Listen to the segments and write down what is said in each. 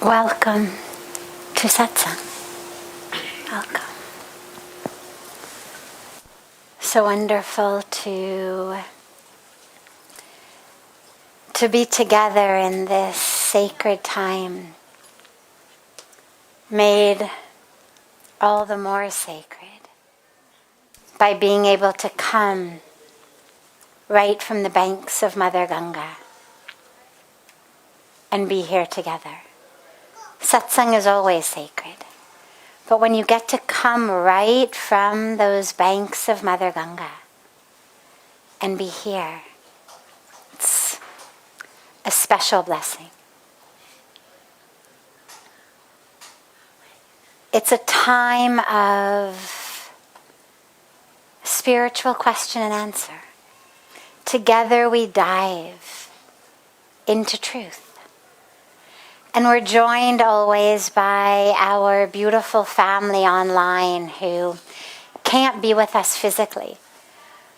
Welcome to Satsang. Welcome. So wonderful to be together in this sacred time, made all the more sacred by being able to come right from the banks of Mother Ganga and be here together. Satsang is always sacred, but when you get to come right from those banks of Mother Ganga and be here, it's a special blessing. It's a time of spiritual question and answer. Together we dive into truth. And we're joined always by our beautiful family online who can't be with us physically,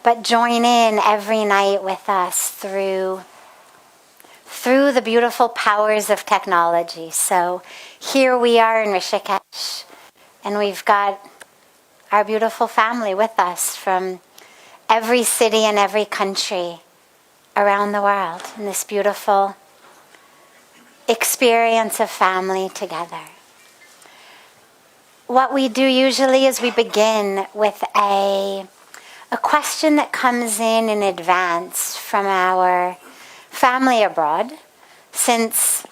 but join in every night with us through the beautiful powers of technology. So here we are in Rishikesh, and we've got our beautiful family with us from every city and every country around the world in this beautiful experience of family together. What we do usually is we begin with a question that comes in advance from our family abroad, since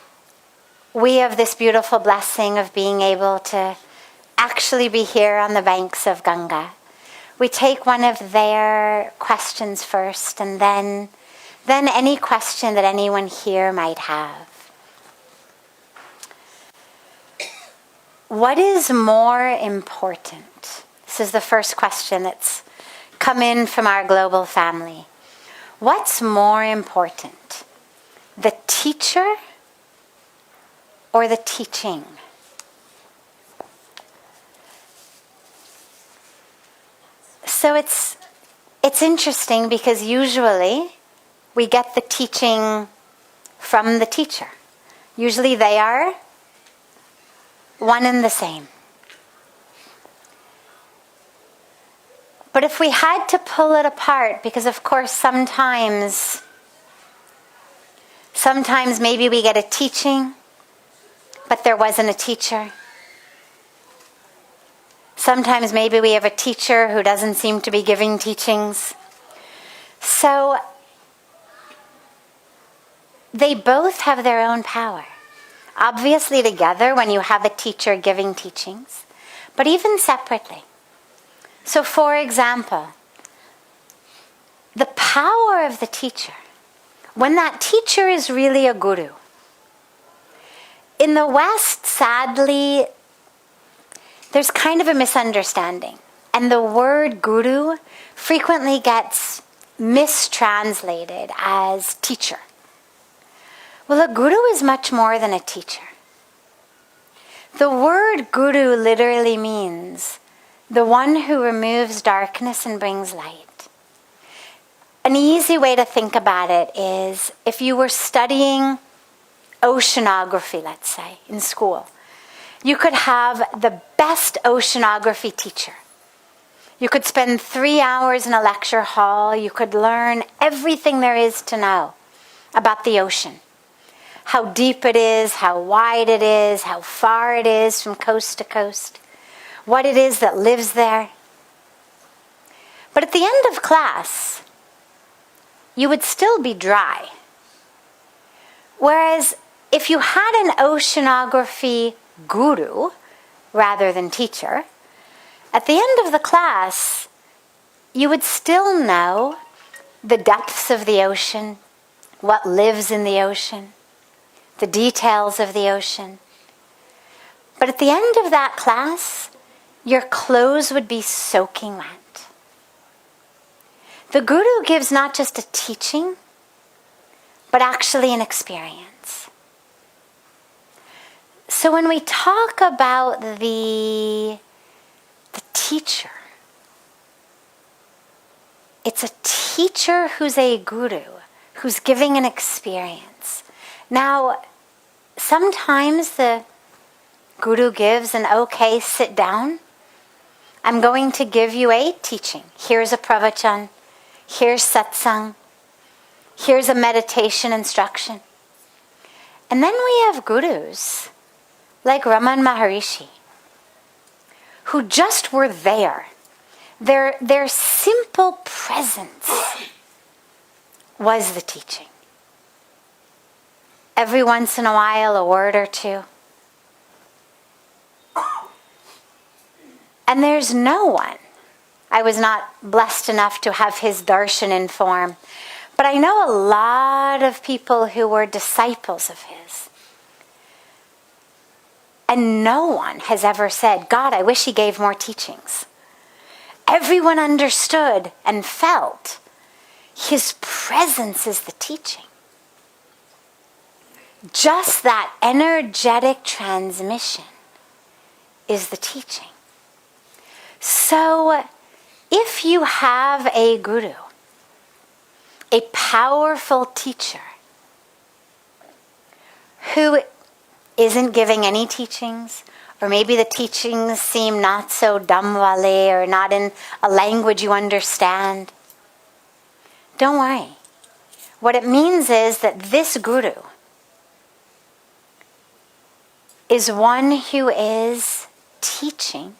we have this beautiful blessing of being able to actually be here on the banks of Ganga. We take one of their questions first, and then any question that anyone here might have. What is more important? This is the first question that's come in from our global family. What's more important, the teacher or the teaching? So it's interesting because usually we get the teaching from the teacher. Usually they are one and the same. But if we had to pull it apart, because of course sometimes maybe we get a teaching, but there wasn't a teacher. Sometimes maybe we have a teacher who doesn't seem to be giving teachings. So they both have their own power. Obviously together when you have a teacher giving teachings, but even separately. So for example, the power of the teacher, when that teacher is really a guru. In the West, sadly, there's kind of a misunderstanding. And the word guru frequently gets mistranslated as teacher. Well, a guru is much more than a teacher. The word guru literally means the one who removes darkness and brings light. An easy way to think about it is if you were studying oceanography, let's say, in school, you could have the best oceanography teacher. You could spend 3 hours in a lecture hall. You could learn everything there is to know about the ocean. How deep it is, how wide it is, how far it is from coast to coast, what it is that lives there. But at the end of class, you would still be dry. Whereas if you had an oceanography guru rather than teacher, at the end of the class, you would still know the depths of the ocean, what lives in the ocean, the details of the ocean. But at the end of that class, your clothes would be soaking wet. The guru gives not just a teaching, but actually an experience. So when we talk about the teacher, it's a teacher who's a guru, who's giving an experience. Now, sometimes the Guru gives an okay, sit down. I'm going to give you a teaching. Here's a pravachan. Here's satsang. Here's a meditation instruction. And then we have gurus like Raman Maharishi who just were there. Their simple presence was the teaching. Every once in a while, a word or two. And there's no one. I was not blessed enough to have his darshan in form, but I know a lot of people who were disciples of his. And no one has ever said, God, I wish he gave more teachings. Everyone understood and felt his presence is the teaching. Just that energetic transmission is the teaching. So, if you have a guru, a powerful teacher, who isn't giving any teachings, or maybe the teachings seem not so damwale or not in a language you understand, don't worry. What it means is that this guru is one who is teaching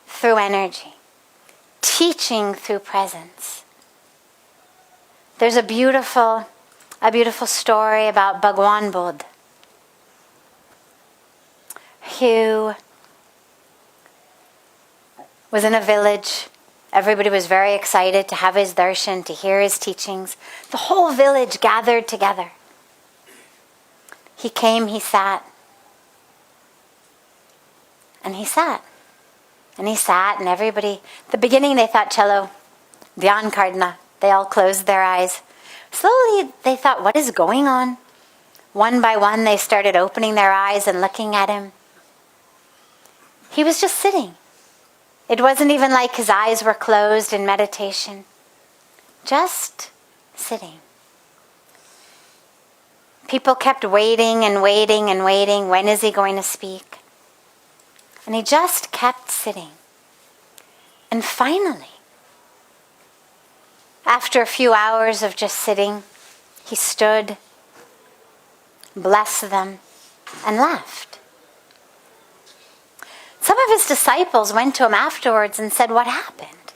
through energy, teaching through presence. There's a beautiful story about Bhagwan Buddha, who was in a village. Everybody was very excited to have his darshan, to hear his teachings. The whole village gathered together. He came, he sat. And he sat. And he sat, and everybody, at the beginning they thought, Cello, Dhyan Kardana. They all closed their eyes. Slowly they thought, what is going on? One by one they started opening their eyes and looking at him. He was just sitting. It wasn't even like his eyes were closed in meditation. Just sitting. People kept waiting and waiting and waiting. When is he going to speak? And he just kept sitting. And finally, after a few hours of just sitting, he stood, blessed them, and left. Some of his disciples went to him afterwards and said, what happened?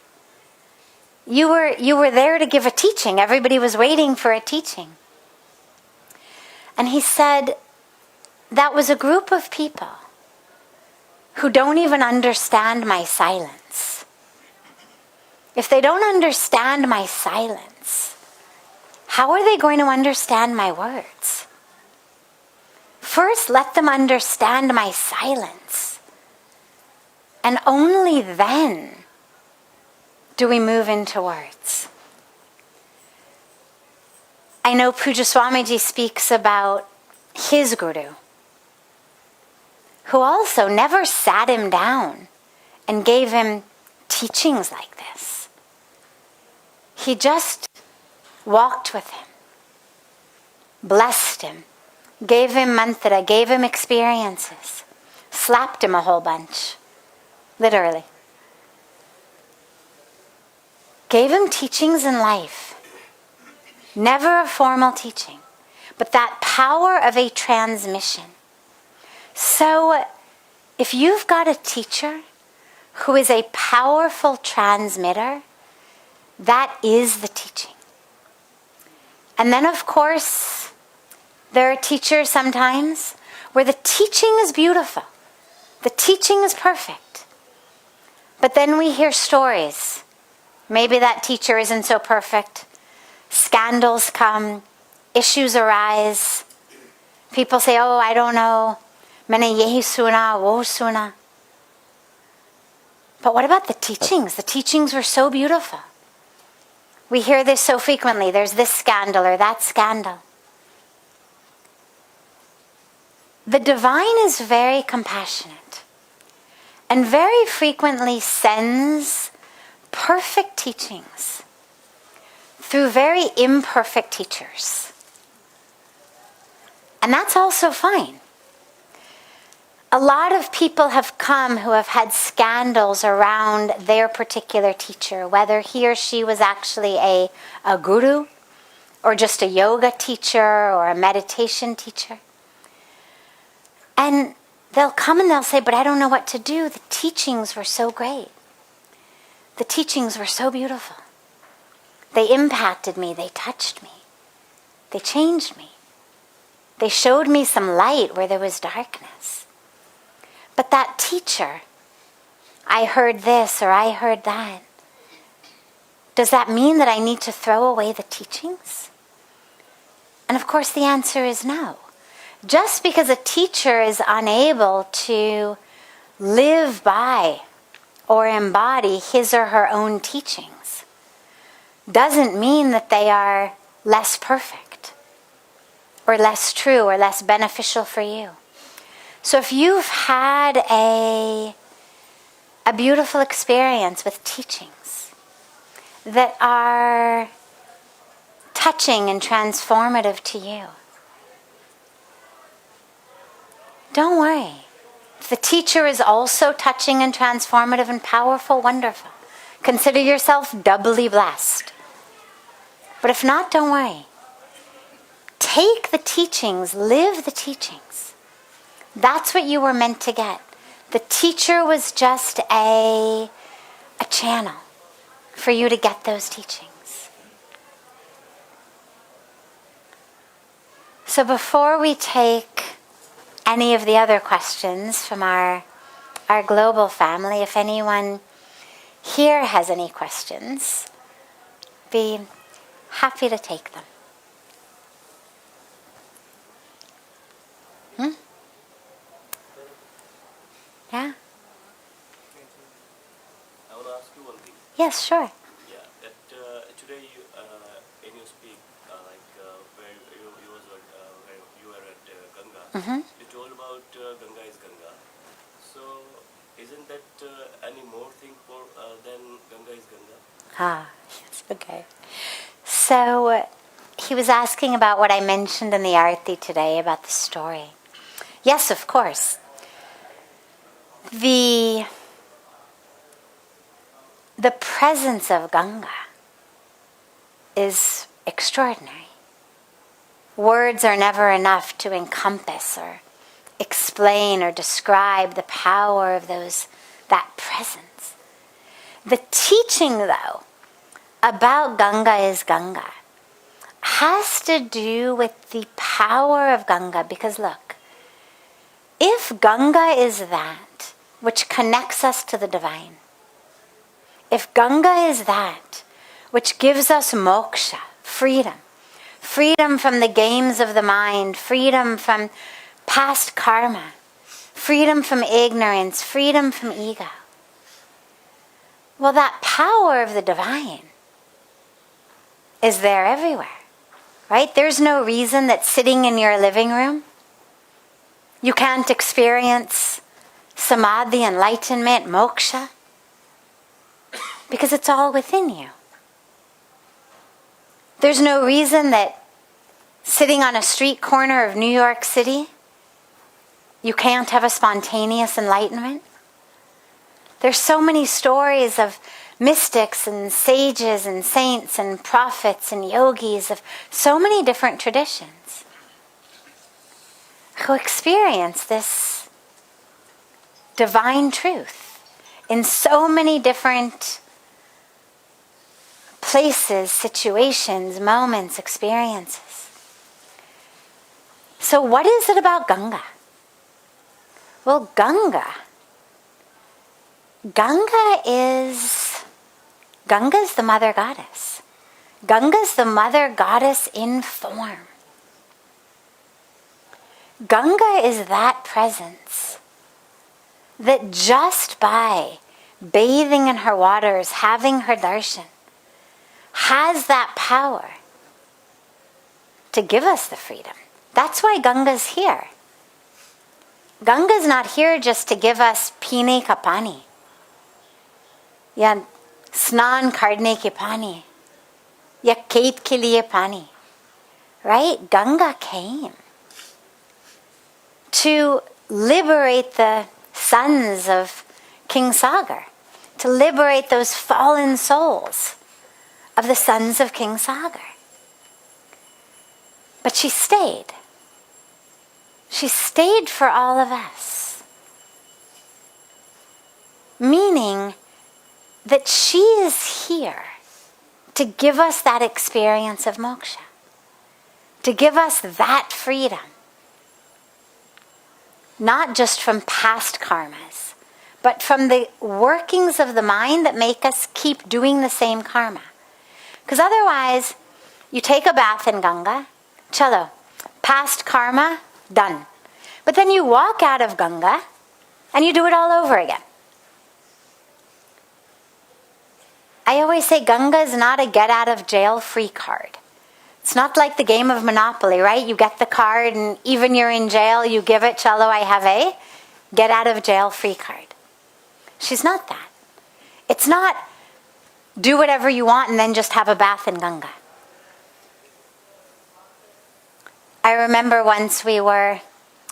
You were there to give a teaching. Everybody was waiting for a teaching. And he said, that was a group of people who don't even understand my silence. If they don't understand my silence, how are they going to understand my words? First, let them understand my silence. And only then do we move into words. I know Pujya Swamiji speaks about his guru, who also never sat him down and gave him teachings like this. He just walked with him, blessed him, gave him mantra, gave him experiences, slapped him a whole bunch, literally. Gave him teachings in life. Never a formal teaching, but that power of a transmission. So, if you've got a teacher who is a powerful transmitter, that is the teaching. And then, of course, there are teachers sometimes where the teaching is beautiful. The teaching is perfect. But then we hear stories. Maybe that teacher isn't so perfect. Scandals come. Issues arise. People say, oh, I don't know. Maine yehi suna, wo suna. But what about the teachings? The teachings were so beautiful. We hear this so frequently. There's this scandal or that scandal. The divine is very compassionate and very frequently sends perfect teachings through very imperfect teachers. And that's also fine. A lot of people have come who have had scandals around their particular teacher, whether he or she was actually a guru, or just a yoga teacher, or a meditation teacher. And they'll come and they'll say, but I don't know what to do. The teachings were so great. The teachings were so beautiful. They impacted me. They touched me. They changed me. They showed me some light where there was darkness. But that teacher, I heard this or I heard that. Does that mean that I need to throw away the teachings? And of course the answer is no. Just because a teacher is unable to live by or embody his or her own teachings doesn't mean that they are less perfect or less true or less beneficial for you. So if you've had a beautiful experience with teachings that are touching and transformative to you, don't worry. If the teacher is also touching and transformative and powerful, wonderful. Consider yourself doubly blessed. But if not, don't worry. Take the teachings, live the teachings. That's what you were meant to get. The teacher was just a channel for you to get those teachings. So before we take any of the other questions from our global family, if anyone here has any questions, be happy to take them. Yeah? I want to ask you one thing. Yes, sure. Yeah, that today you, in your speak, where you were at Ganga, you told about Ganga is Ganga. So, isn't that any more thing for than Ganga is Ganga? Yes, okay. So, he was asking about what I mentioned in the Aarti today about the story. Yes, of course. The presence of Ganga is extraordinary. Words are never enough to encompass or explain or describe the power of that presence. The teaching, though, about Ganga is Ganga has to do with the power of Ganga, because look, if Ganga is that which connects us to the divine, if Ganga is that which gives us moksha, freedom from the games of the mind, freedom from past karma, freedom from ignorance, freedom from ego, well, that power of the divine is there everywhere, right? There's no reason that sitting in your living room you can't experience samadhi, enlightenment, moksha, because it's all within you. There's no reason that sitting on a street corner of New York City you can't have a spontaneous enlightenment. There's so many stories of mystics and sages and saints and prophets and yogis of so many different traditions who experience this divine truth in so many different places, situations, moments, experiences. So what is it about Ganga? Well, Ganga is the mother goddess. Ganga's the mother goddess in form. Ganga is that presence that just by bathing in her waters, having her darshan, has that power to give us the freedom. That's why Ganga's here. Ganga's not here just to give us pine ka pani. Ya snan karne ke pani. Ya kait ke liye pani. Right? Ganga came to liberate the sons of King Sagar, to liberate those fallen souls of the sons of King Sagar. But she stayed. She stayed for all of us. Meaning that she is here to give us that experience of moksha, to give us that freedom, not just from past karmas, but from the workings of the mind that make us keep doing the same karma. Because otherwise, you take a bath in Ganga, chalo, past karma, done. But then you walk out of Ganga and you do it all over again. I always say Ganga is not a get out of jail free card. It's not like the game of Monopoly, right? You get the card and even you're in jail, you give it, chalo, I have a get out of jail free card. She's not that. It's not do whatever you want and then just have a bath in Ganga. I remember once we were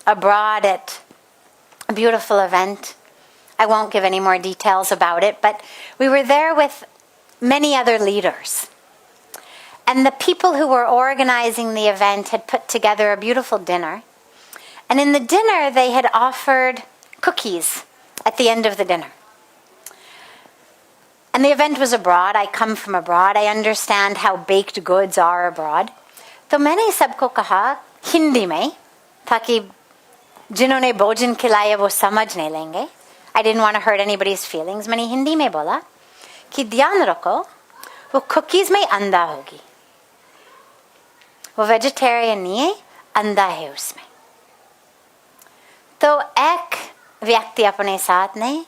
abroad at a beautiful event. I won't give any more details about it, but we were there with many other leaders. And the people who were organizing the event had put together a beautiful dinner. And in the dinner, they had offered cookies at the end of the dinner. And the event was abroad. I come from abroad. I understand how baked goods are abroad. तो मैंने सबको कहा हिंदी में ताकि जिन्होंने भोजन खिलाया वो समझ नहीं लेंगे. I didn't want to hurt anybody's feelings. मैंने हिंदी में बोला कि ध्यान रखो वो कुकीज़ में अंडा होगी. वो वेजिटेरियन नहीं है, अंडा है उसमें. तो एक व्यक्ति अपने साथ ने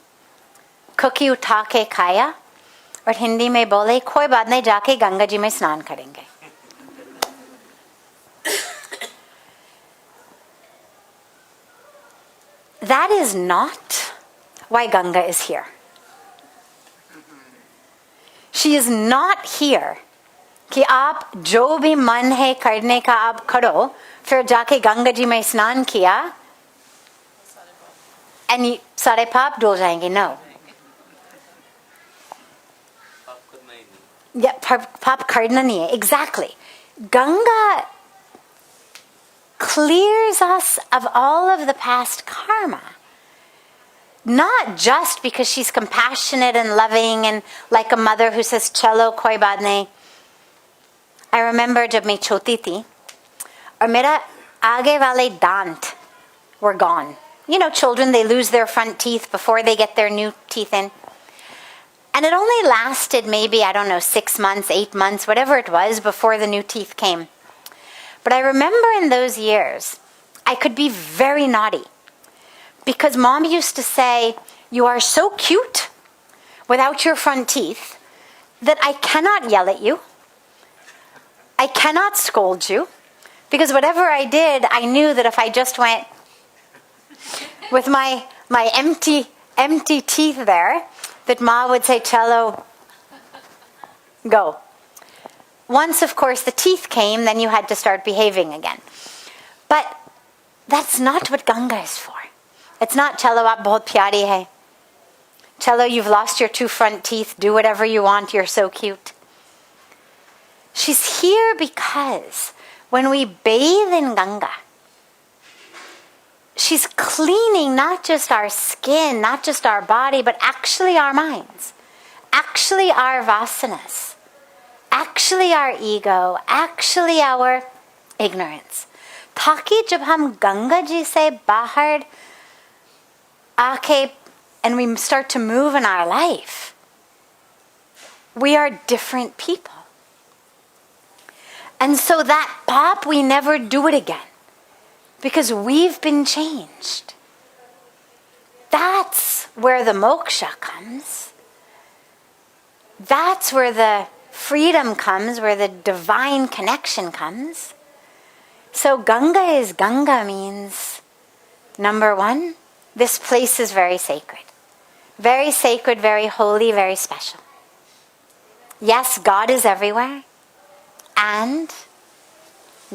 कुकी उठा के खाया और हिंदी में बोले कोई बात नहीं, जाके गंगा जी में स्नान करेंगे. That is not why Ganga is here. She is not here कि आप जो भी मन है करने का आप करो, फिर जाके गंगा जी में स्नान किया and सारे पाप धुल जाएंगे. No. Yeah, पाप करना नहीं है. Exactly. Ganga clears us of all of the past karma. Not just because she's compassionate and loving and like a mother who says, chalo, koi baat nahi. I remember जब मैं छोटी थी और मेरा आगे वाले दांत were gone. You know, children, they lose their front teeth before they get their new teeth in. And it only lasted maybe, I don't know, 6 months, 8 months, whatever it was before the new teeth came. But I remember in those years, I could be very naughty. Because mom used to say, you are so cute without your front teeth that I cannot yell at you. I cannot scold you. Because whatever I did, I knew that if I just went with my empty teeth there, that Ma would say, Cello, go. Once, of course, the teeth came, then you had to start behaving again. But that's not what Ganga is for. It's not, Cello, aap bahut pyari hai. Cello, you've lost your 2 front teeth. Do whatever you want. You're so cute. She's here because when we bathe in Ganga, she's cleaning not just our skin, not just our body, but actually our minds, actually our vasanas, actually our ego, actually our ignorance. ताकि जब हम गंगा जी से बाहर आके and we start to move in our life, we are different people. And so that pop, we never do it again. Because we've been changed. That's where the moksha comes. That's where the freedom comes, where the divine connection comes. So Ganga is Ganga means, number 1, this place is very sacred. Very sacred, very holy, very special. Yes, God is everywhere. And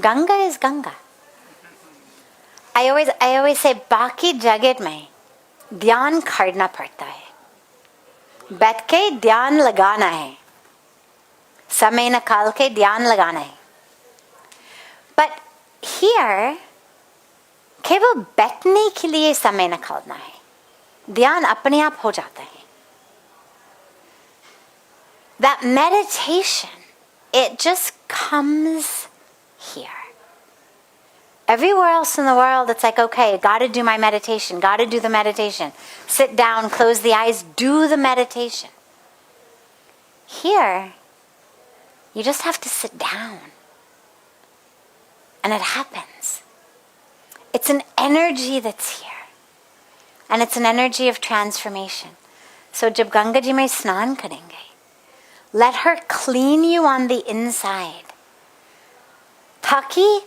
Ganga is Ganga. I always say, बाकी जगत में ध्यान करना पड़ता है, बैठ के ध्यान लगाना है, समय निकाल के ध्यान लगाना है. But here, केवल बैठने के लिए समय निकालना है, ध्यान अपने आप हो जाता है. That meditation, it just comes here. Everywhere else in the world, it's like, okay, gotta do my meditation, gotta do the meditation. Sit down, close the eyes, do the meditation. Here, you just have to sit down. And it happens. It's an energy that's here. And it's an energy of transformation. So, jab Ganga ji mein snan karenge, let her clean you on the inside. Taki,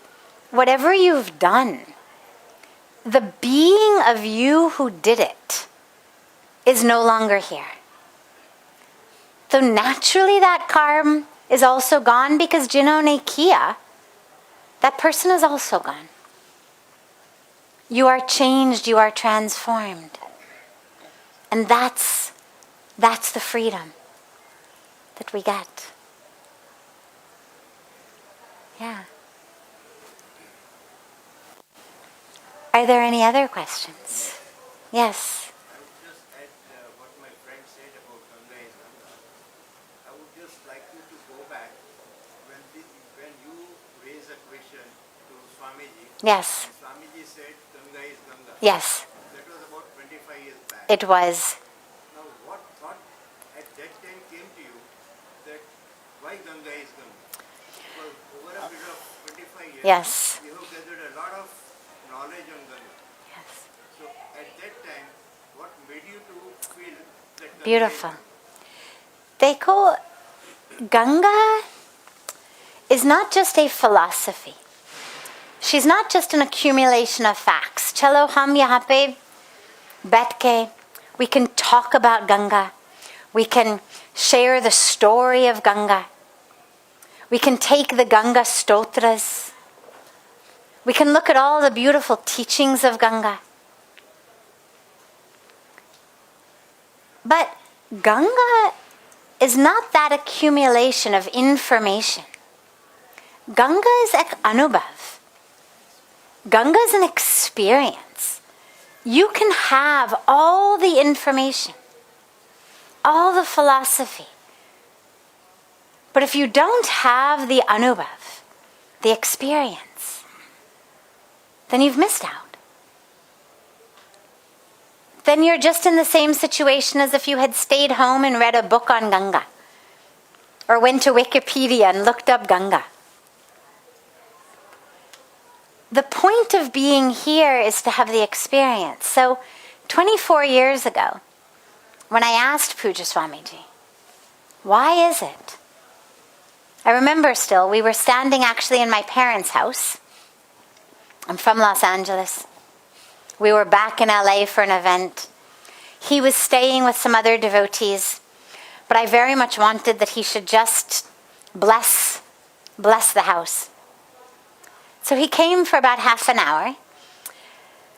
whatever you've done, the being of you who did it is no longer here. So naturally that karma is also gone, because jinhone kiya, that person is also gone. You are changed, you are transformed. And that's the freedom that we get. Yeah. Are there any other questions? Yes. I would just add what my friend said about Ganga is Ganga. I would just like you to go back when you raise a question to Swamiji. Yes. Swamiji said Ganga is Ganga. Yes. That was about 25 years back. It was. Now what thought at that time came to you that why Ganga is Ganga? Because over a period of 25 years, Yes. you have gathered a lot of knowledge on Ganga. Yes. So at that time, what made you to feel that Ganga Beautiful. is Ganga? Dekho, Ganga is not just a philosophy. She's not just an accumulation of facts. Chalo hum yahan pe baith ke, we can talk about Ganga. We can share the story of Ganga. We can take the Ganga stotras. We can look at all the beautiful teachings of Ganga. But Ganga is not that accumulation of information. Ganga is ek anubhav. Ganga is an experience. You can have all the information, all the philosophy. But if you don't have the anubhav, the experience, then you've missed out. Then you're just in the same situation as if you had stayed home and read a book on Ganga, or went to Wikipedia and looked up Ganga. The point of being here is to have the experience. So 24 years ago, when I asked Pujya Swamiji, why is it? I remember still, we were standing actually in my parents' house. I'm from Los Angeles. We were back in LA for an event. He was staying with some other devotees, but I very much wanted that he should just bless the house. So he came for about half an hour. And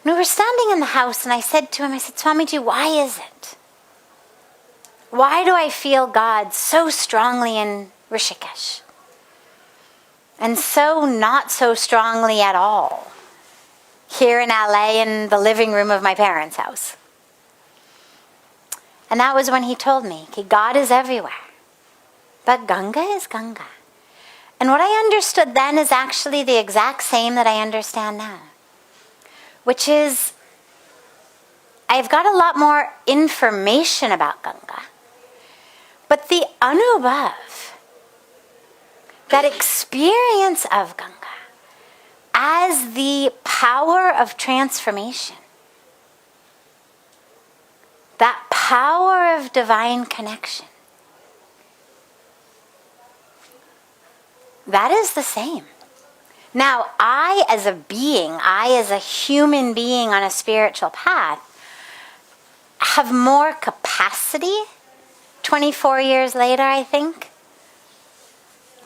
we were standing in the house, and I said to him, Swamiji, why is it? Why do I feel God so strongly in Rishikesh? And so not so strongly at all here in LA in the living room of my parents' house. And that was when he told me, God is everywhere, but Ganga is Ganga. And what I understood then is actually the exact same that I understand now, which is I've got a lot more information about Ganga, but the anubhav, that experience of Ganga as the power of transformation, that power of divine connection, that is the same. Now, I as a being, I as a human being on a spiritual path, have more capacity 24 years later, I think,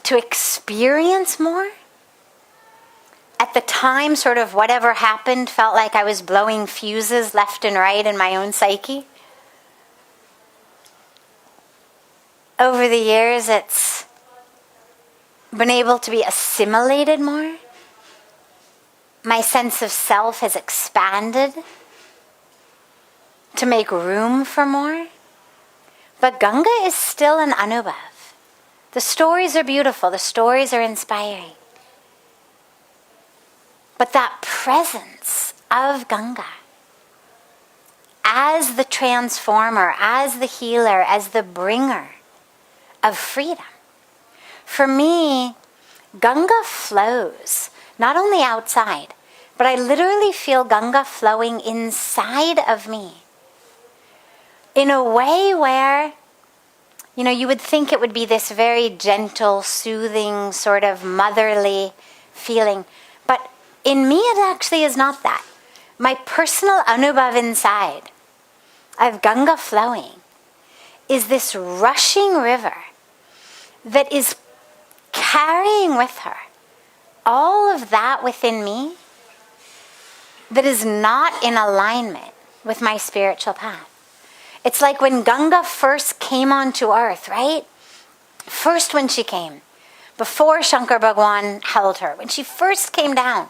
to experience more at the time, sort of whatever happened felt like I was blowing fuses left and right in my own psyche. Over the years, it's been able to be assimilated more. My sense of self has expanded to make room for more. But Ganga is still an anubhav. The stories are beautiful, the stories are inspiring. But that presence of Ganga as the transformer, as the healer, as the bringer of freedom. For me, Ganga flows, not only outside, but I literally feel Ganga flowing inside of me. In a way where, you would think it would be this very gentle, soothing, sort of motherly feeling. But in me, it actually is not that. My personal anubhav inside of Ganga flowing is this rushing river that is carrying with her all of that within me that is not in alignment with my spiritual path. It's like when Ganga first came onto earth, right? First when she came, before Shankar Bhagwan held her, when she first came down,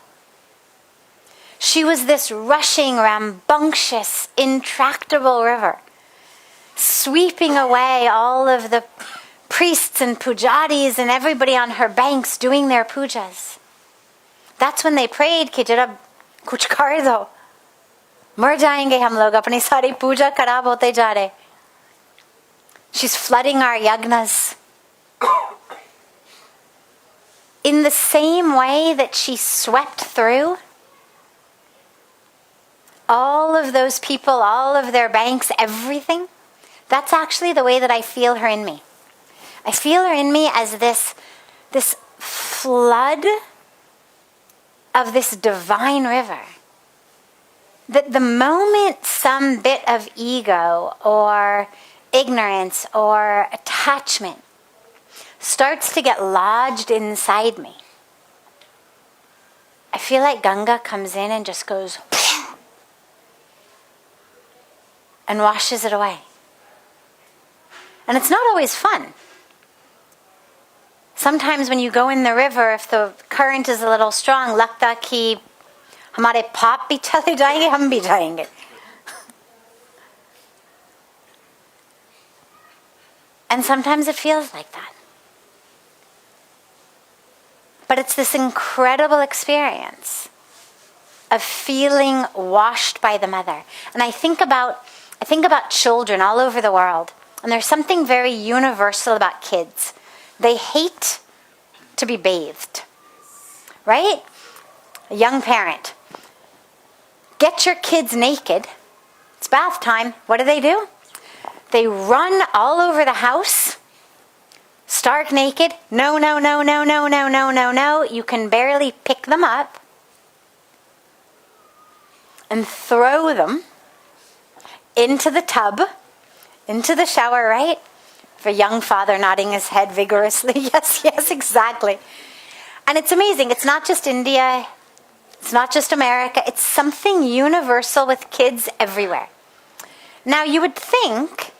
she was this rushing, rambunctious, intractable river, sweeping away all of the priests and pujaris and everybody on her banks doing their pujas. That's when they prayed कि जरा कुछ कर दो, मर जाएंगे हम लोग, अपनी सारी पूजा खराब होते जा रहे. She's flooding our yagnas. In the same way that she swept through all of those people, all of their banks, everything, that's actually the way that I feel her in me. I feel her in me as this flood of this divine river. That the moment some bit of ego or ignorance or attachment starts to get lodged inside me, I feel like Ganga comes in and just goes and washes it away. And it's not always fun. Sometimes when you go in the river, if the current is a little strong, लगता कि हमारे पाप भी चले जाएंगे, हम भी जाएंगे. And sometimes it feels like that. But it's this incredible experience of feeling washed by the mother. And I think about children all over the world. And there's something very universal about kids. They hate to be bathed. Right? A young parent. Get your kids naked. It's bath time. What do? They run all over the house. Stark naked. No, no, no, no, no, no, no, no, no. You can barely pick them up and throw them into the tub, into the shower, right? For a young father nodding his head vigorously. Yes, yes, exactly. And it's amazing. It's not just India. It's not just America. It's something universal with kids everywhere. Now you would think,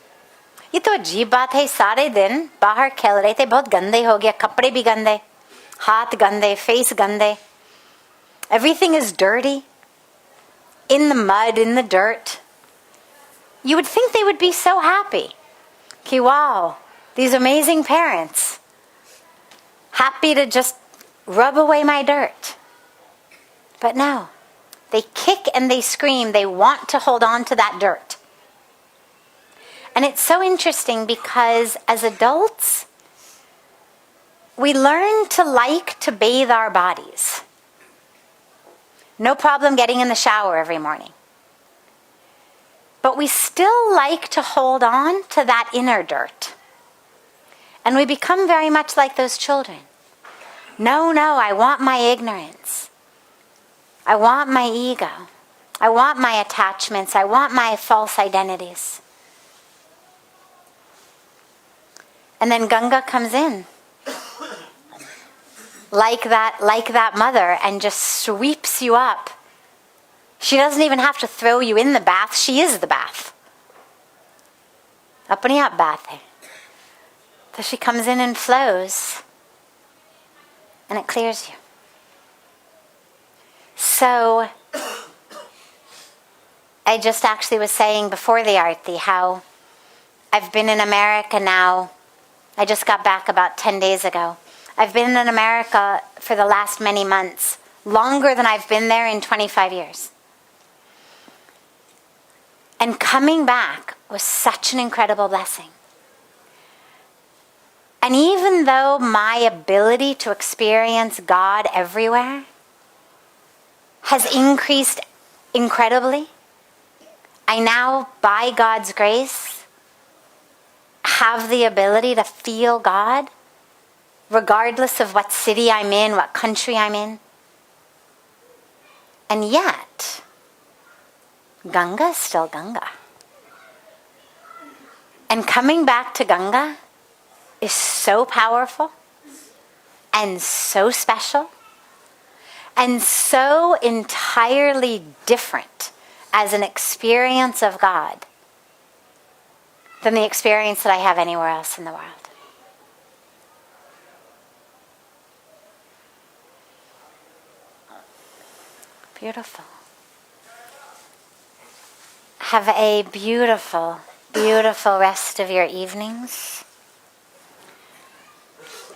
ये तो अजीब बात है, सारे दिन बाहर खेल रहे थे, बहुत गंदे हो गया, कपड़े भी गंदे, हाथ गंदे, face गंदे. Everything is dirty, in the mud, in the dirt. You would think they would be so happy. कि wow, these amazing parents, happy to just rub away my dirt. But no, they kick and they scream, they want to hold on to that dirt. And it's so interesting because as adults, we learn to like to bathe our bodies. No problem getting in the shower every morning. But we still like to hold on to that inner dirt. And we become very much like those children. No, no, I want my ignorance. I want my ego. I want my attachments. I want my false identities. And then Ganga comes in. like that mother and just sweeps you up. She doesn't even have to throw you in the bath. She is the bath. Apni aap bath hai. So she comes in and flows, and it clears you. So I just actually was saying before the Aarti how I've been in America now. I just got back about 10 days ago. I've been in America for the last many months, longer than I've been there in 25 years. And coming back was such an incredible blessing. And even though my ability to experience God everywhere has increased incredibly, I now, by God's grace, have the ability to feel God regardless of what city I'm in, what country I'm in. And yet, Ganga is still Ganga. And coming back to Ganga is so powerful and so special and so entirely different as an experience of God than the experience that I have anywhere else in the world. Beautiful. Have a beautiful, beautiful rest of your evenings.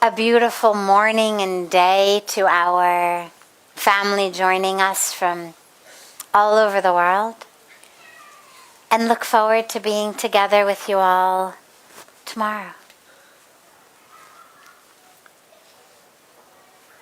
A beautiful morning and day to our family joining us from all over the world. And look forward to being together with you all tomorrow.